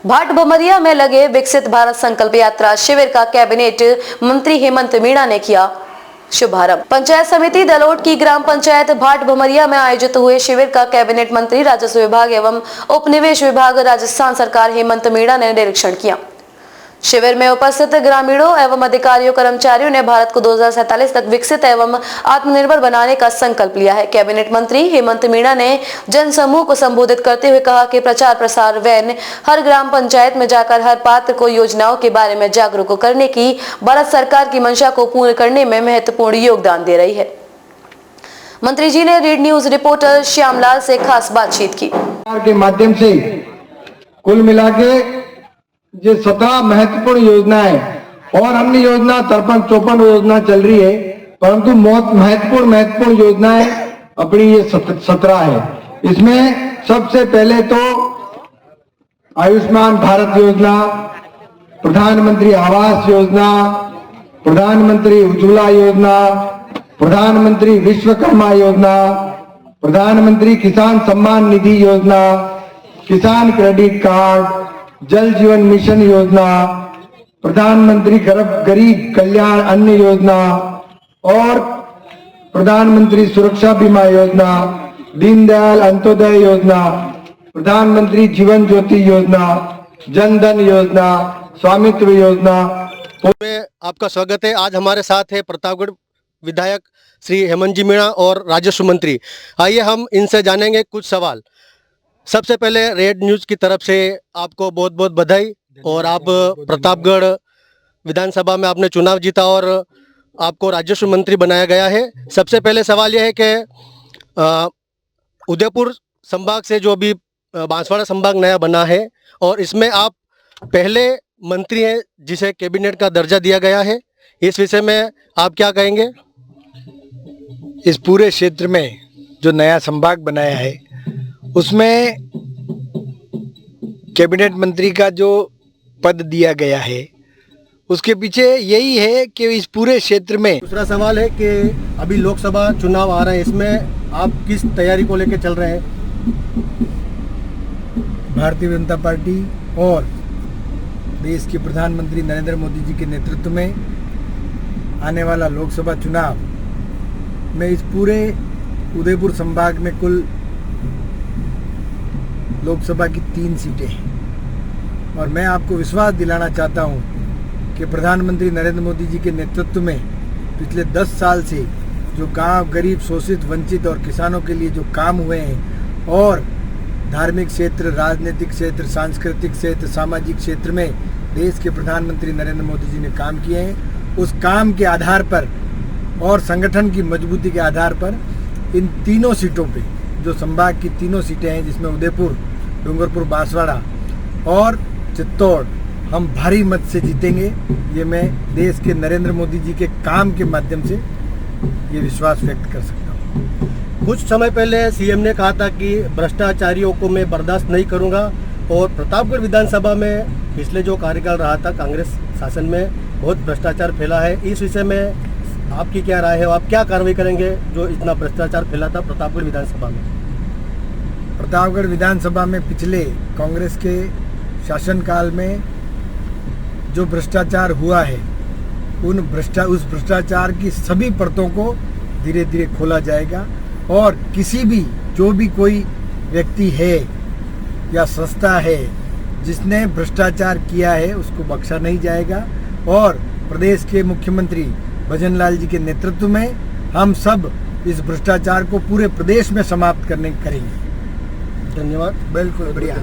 भाट भमरिया में लगे विकसित भारत संकल्प यात्रा शिविर का कैबिनेट मंत्री हेमंत मीणा ने किया शुभारंभ। पंचायत समिति दलोट की ग्राम पंचायत भाट भमरिया में आयोजित हुए शिविर का कैबिनेट मंत्री राजस्व विभाग एवं उपनिवेश विभाग राजस्थान सरकार हेमंत मीणा ने निरीक्षण किया। शिविर में उपस्थित ग्रामीणों एवं अधिकारियों कर्मचारियों ने भारत को 2047 तक विकसित एवं आत्मनिर्भर बनाने का संकल्प लिया है। कैबिनेट मंत्री हेमंत मीणा ने जनसमूह को संबोधित करते हुए कहा कि प्रचार प्रसार वैन हर ग्राम पंचायत में जाकर हर पात्र को योजनाओं के बारे में जागरूक करने की भारत सरकार की मंशा को पूर्ण करने में महत्वपूर्ण योगदान दे रही है। मंत्री जी ने रीड न्यूज रिपोर्टर श्यामलाल से खास बातचीत की। के माध्यम से कुल मिला के जो 17 महत्वपूर्ण योजनाएं और अन्य योजना 53-54 योजना चल रही है, परंतु महत्वपूर्ण योजनाएं अपनी ये 17 है। इसमें सबसे पहले तो आयुष्मान भारत योजना, प्रधानमंत्री आवास योजना, प्रधानमंत्री उज्ज्वला योजना, प्रधानमंत्री विश्वकर्मा योजना, प्रधानमंत्री किसान सम्मान निधि योजना, किसान क्रेडिट कार्ड, जल जीवन मिशन योजना, प्रधानमंत्री गरीब कल्याण अन्न योजना और प्रधानमंत्री सुरक्षा बीमा योजना, दीनदयाल अंत्योदय योजना, प्रधानमंत्री जीवन ज्योति योजना, जन धन योजना, स्वामित्व योजना। में आपका स्वागत है। आज हमारे साथ है प्रतापगढ़ विधायक श्री हेमंत जी मीणा और राजस्व मंत्री। आइए हम इनसे जानेंगे कुछ सवाल। सबसे पहले रेड न्यूज़ की तरफ से आपको बहुत बहुत बधाई। और आप प्रतापगढ़ विधानसभा में आपने चुनाव जीता और आपको राजस्व मंत्री बनाया गया है। सबसे पहले सवाल यह है कि उदयपुर संभाग से जो अभी बांसवाड़ा संभाग नया बना है और इसमें आप पहले मंत्री हैं जिसे कैबिनेट का दर्जा दिया गया है, इस विषय में आप क्या कहेंगे? इस पूरे क्षेत्र में जो नया संभाग बनाया है उसमें कैबिनेट मंत्री का जो पद दिया गया है उसके पीछे यही है कि इस पूरे क्षेत्र में। दूसरा सवाल है कि अभी लोकसभा चुनाव आ रहे हैं, इसमें आप किस तैयारी को लेकर चल रहे हैं? भारतीय जनता पार्टी और देश के प्रधानमंत्री नरेंद्र मोदी जी के नेतृत्व में आने वाला लोकसभा चुनाव में इस पूरे उदयपुर संभाग में कुल लोकसभा की 3 सीटें हैं और मैं आपको विश्वास दिलाना चाहता हूं कि प्रधानमंत्री नरेंद्र मोदी जी के नेतृत्व में पिछले 10 साल से जो गांव गरीब शोषित वंचित और किसानों के लिए जो काम हुए हैं और धार्मिक क्षेत्र, राजनीतिक क्षेत्र, सांस्कृतिक क्षेत्र, सामाजिक क्षेत्र में देश के प्रधानमंत्री नरेंद्र मोदी जी ने काम किए हैं, उस काम के आधार पर और संगठन की मजबूती के आधार पर इन तीनों सीटों पे जो संभाग की 3 सीटें हैं जिसमें उदयपुर, डूंगरपुर, बांसवाड़ा और चित्तौड़ हम भारी मत से जीतेंगे। ये मैं देश के नरेंद्र मोदी जी के काम के माध्यम से ये विश्वास व्यक्त कर सकता हूँ। कुछ समय पहले सीएम ने कहा था कि भ्रष्टाचारियों को मैं बर्दाश्त नहीं करूंगा और प्रतापगढ़ विधानसभा में पिछले जो कार्यकाल रहा था कांग्रेस शासन में बहुत भ्रष्टाचार फैला है। इस विषय में आपकी क्या राय है? आप क्या कार्रवाई करेंगे जो इतना भ्रष्टाचार फैला था प्रतापगढ़ विधानसभा में? प्रतापगढ़ विधानसभा में पिछले कांग्रेस के शासनकाल में जो भ्रष्टाचार हुआ है उस भ्रष्टाचार की सभी परतों को धीरे धीरे खोला जाएगा और किसी भी जो भी कोई व्यक्ति है या संस्था है जिसने भ्रष्टाचार किया है उसको बख्शा नहीं जाएगा। और प्रदेश के मुख्यमंत्री भजन लाल जी के नेतृत्व में हम सब इस भ्रष्टाचार को पूरे प्रदेश में समाप्त करेंगे। धन्यवाद। बिल्कुल बढ़िया।